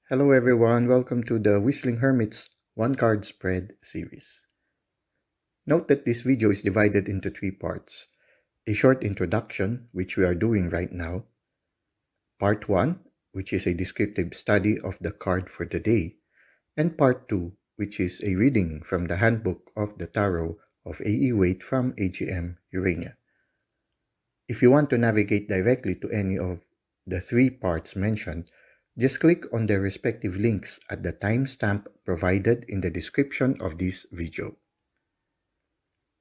Hello everyone, welcome to the Whistling Hermit's One Card Spread series. Note that this video is divided into three parts. A short introduction, which we are doing right now. Part 1, which is a descriptive study of the card for the day. And Part 2, which is a reading from the Handbook of the Tarot of A.E. Waite from AGM Urania. If you want to navigate directly to any of the three parts mentioned, just click on their respective links at the timestamp provided in the description of this video.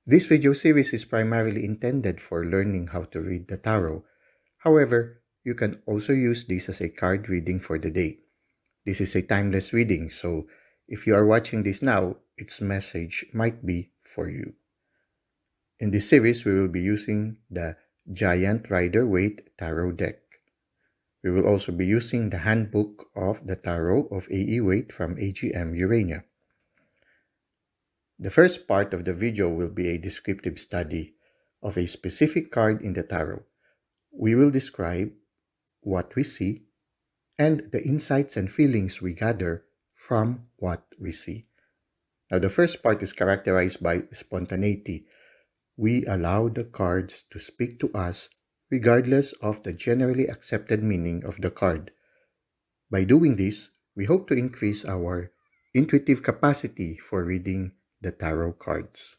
This video series is primarily intended for learning how to read the tarot. However, you can also use this as a card reading for the day. This is a timeless reading, so if you are watching this now, its message might be for you. In this series, we will be using the Giant Rider Waite Tarot deck. We will also be using the Handbook of the Tarot of A.E. Waite from AGM Urania. The first part of the video will be a descriptive study of a specific card in the tarot. We will describe what we see and the insights and feelings we gather from what we see. Now, the first part is characterized by spontaneity. We allow the cards to speak to us regardless of the generally accepted meaning of the card. By doing this, we hope to increase our intuitive capacity for reading the tarot cards.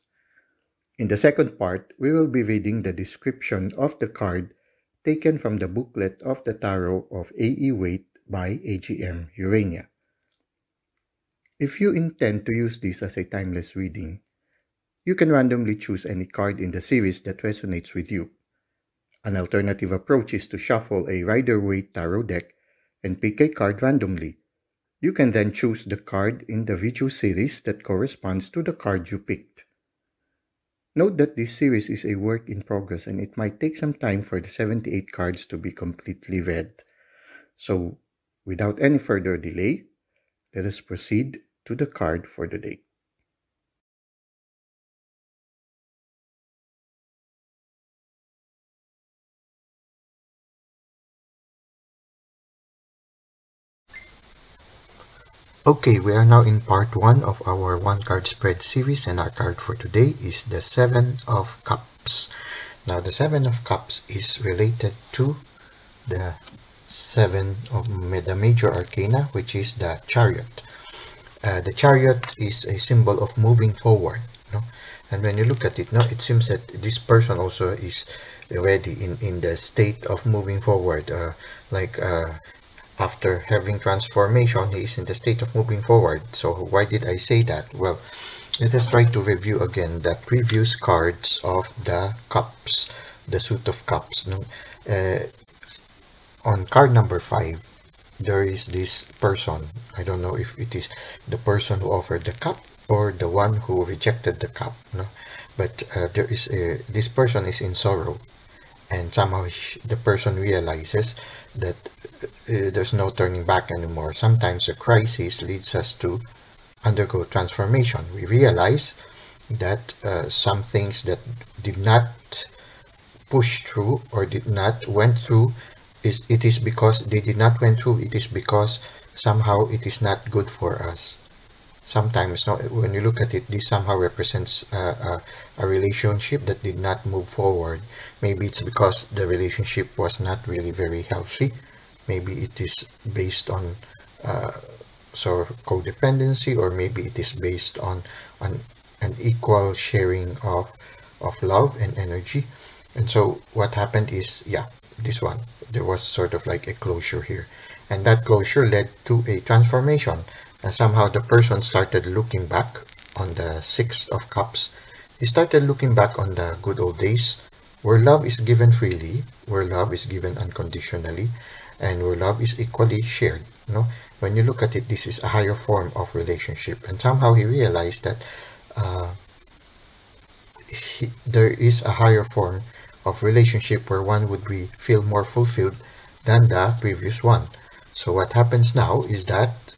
In the second part, we will be reading the description of the card taken from the booklet of the Tarot of A.E. Waite by AGM Urania. If you intend to use this as a timeless reading, you can randomly choose any card in the series that resonates with you. An alternative approach is to shuffle a Rider Waite Tarot deck and pick a card randomly. You can then choose the card in the video series that corresponds to the card you picked. Note that this series is a work in progress and it might take some time for the 78 cards to be completely read. So, without any further delay, let us proceed to the card for the day. Okay, we are now in part 1 of our one card spread series, and our card for today is the Seven of Cups. Now, the Seven of Cups is related to the Seven of the Major Arcana, which is the Chariot. The Chariot is a symbol of moving forward, no? And when you look at it, no, it seems that this person also is already in the state of moving forward, after having transformation, he is in the state of moving forward. So why did I say that? Well, let us try to review again the previous cards of the cups, the suit of cups. On card number 5, there is this person. I don't know if it is the person who offered the cup or the one who rejected the cup. No? But there is this person is in sorrow, and somehow the person realizes that there's no turning back anymore. Sometimes a crisis leads us to undergo transformation. We realize that some things that did not push through or did not went through, it is because they did not went through. It is because somehow it is not good for us. Sometimes, no, when you look at it, this somehow represents a relationship that did not move forward. Maybe it's because the relationship was not really very healthy. Maybe it is based on sort of codependency, or maybe it is based on an equal sharing of love and energy. And so what happened is, yeah, this one, there was sort of like a closure here. And that closure led to a transformation. And somehow the person started looking back on the Six of Cups. He started looking back on the good old days where love is given freely, where love is given unconditionally, and where love is equally shared. No? When you look at it, this is a higher form of relationship. And somehow he realized that there is a higher form of relationship where one would feel more fulfilled than the previous one. So what happens now is that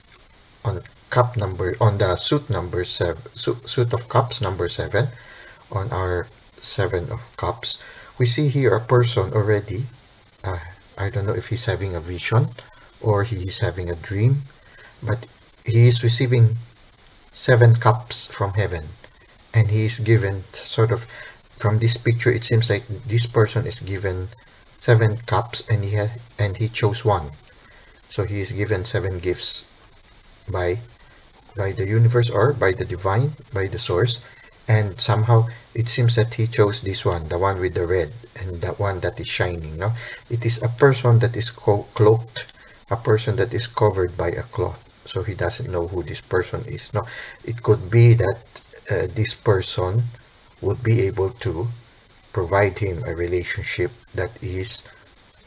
on the suit number 7, suit of cups number 7, on our 7 of cups, we see here a person already. I don't know if he's having a vision or he is having a dream, but he is receiving 7 cups from heaven, and he is given sort of, from this picture it seems like this person is given 7 cups, and he chose one. So he is given 7 gifts by the universe, or by the divine, by the source, and somehow it seems that he chose this one, the one with the red, and the one that is shining. No, it is a person that is cloaked, a person that is covered by a cloth, so he doesn't know who this person is. No, it could be that this person would be able to provide him a relationship that is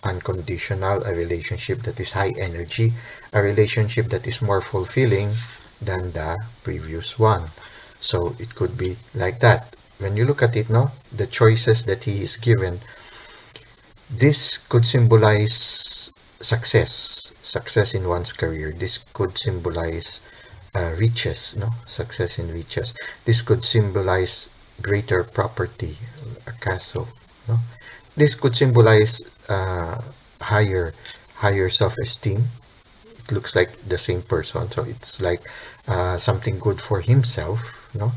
unconditional, a relationship that is high energy, a relationship that is more fulfilling than the previous one. So it could be like that. When you look at it, no, the choices that he is given, this could symbolize success in one's career. This could symbolize riches, no, success in riches. This could symbolize greater property, a castle, no. This could symbolize higher self-esteem. It looks like the same person, so it's like something good for himself, no.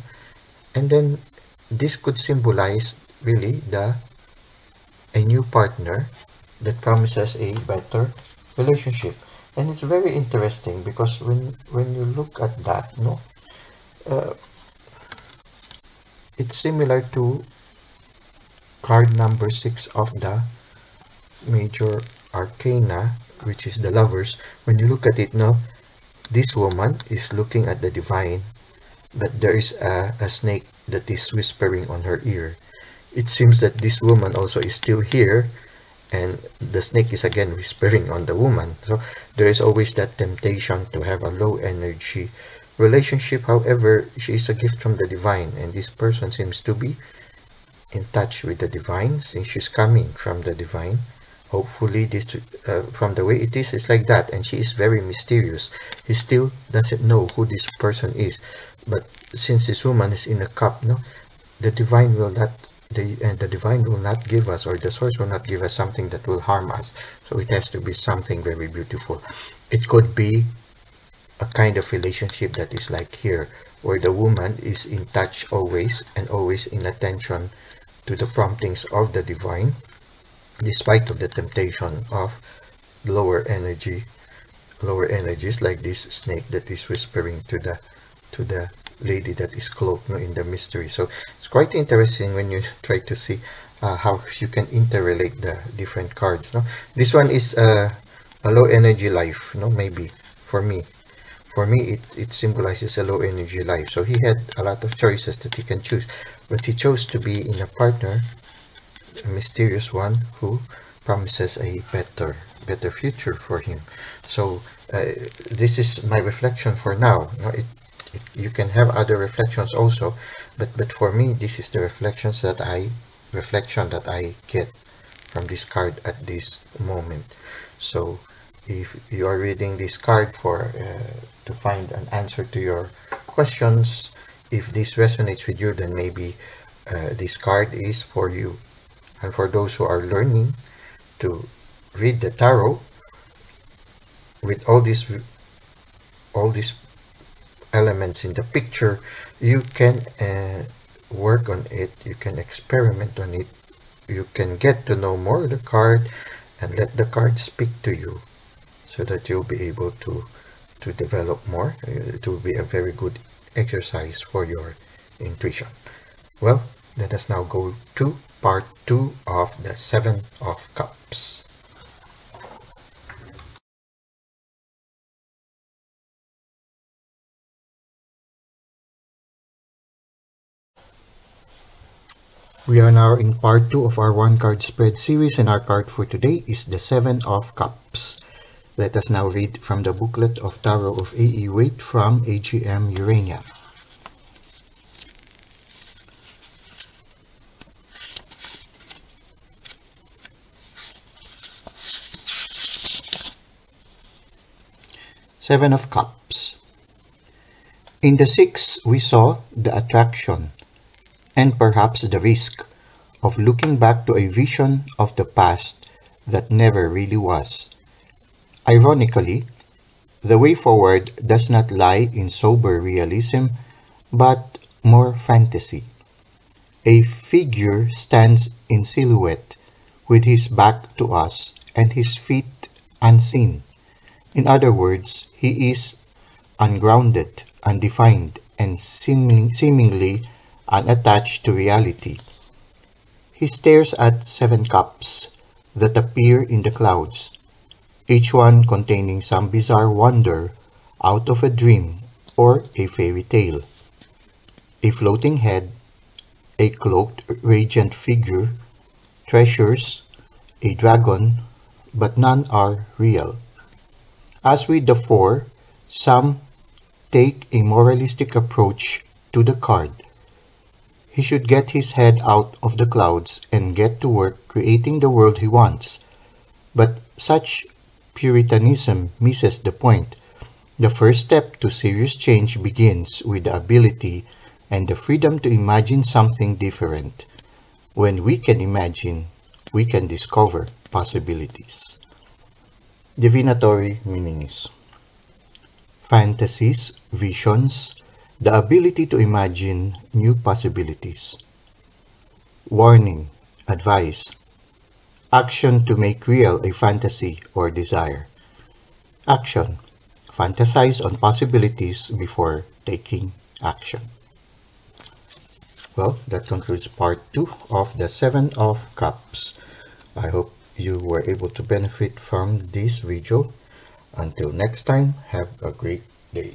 And then this could symbolize really a new partner that promises a better relationship. And it's very interesting because when you look at that, no, it's similar to card number 6 of the Major Arcana, which is the Lovers. When you look at it, no, this woman is looking at the divine, but there is a snake that is whispering on her ear. It seems that this woman also is still here, and the snake is again whispering on the woman. So there is always that temptation to have a low energy relationship. However, she is a gift from the divine, and this person seems to be in touch with the divine, since she's coming from the divine. Hopefully this from the way it is, it's like that. And she is very mysterious. He still doesn't know who this person is, but since this woman is in a cup, no, the divine will not the divine will not give us, or the source will not give us something that will harm us. So it has to be something very beautiful. It could be a kind of relationship that is like here, where the woman is in touch always, and always in attention to the promptings of the divine, despite of the temptation of lower energies like this snake that is whispering to the lady that is cloaked, no, in the mystery. So it's quite interesting when you try to see how you can interrelate the different cards. No, this one is a low energy life. No, maybe for me it symbolizes a low energy life. So he had a lot of choices that he can choose, but he chose to be in a partner, a mysterious one who promises a better future for him. So this is my reflection for now. No, you can have other reflections also, but for me this is the reflection that I get from this card at this moment. So if you are reading this card for to find an answer to your questions, if this resonates with you, then maybe this card is for you. And for those who are learning to read the tarot with all these elements in the picture, you can work on it, you can experiment on it, you can get to know more of the card and let the card speak to you, so that you'll be able to develop more. It will be a very good exercise for your intuition. Well, let us now go to part 2 of the 7 of Cups. We are now in part 2 of our 1-card spread series, and our card for today is the 7 of Cups. Let us now read from the booklet of Tarot of A.E. Waite from AGM Urania. Seven of Cups. In the 6, we saw the attraction and perhaps the risk of looking back to a vision of the past that never really was. Ironically, The way forward does not lie in sober realism, but more fantasy. A figure stands in silhouette with his back to us and his feet unseen. In other words, he is ungrounded, undefined, and seemingly unattached to reality. He stares at 7 cups that appear in the clouds, each one containing some bizarre wonder out of a dream or a fairy tale. A floating head, a cloaked radiant figure, treasures, a dragon, but none are real. As with the 4, some take a moralistic approach to the card. He should get his head out of the clouds and get to work creating the world he wants. But such puritanism misses the point. The first step to serious change begins with the ability and the freedom to imagine something different. When we can imagine, we can discover possibilities. Divinatory meanings. Fantasies, visions, the ability to imagine new possibilities. Warning, advice. Action to make real a fantasy or desire. Action. Fantasize on possibilities before taking action. Well, that concludes part 2 of the 7 of Cups. I hope you were able to benefit from this video. Until next time, have a great day.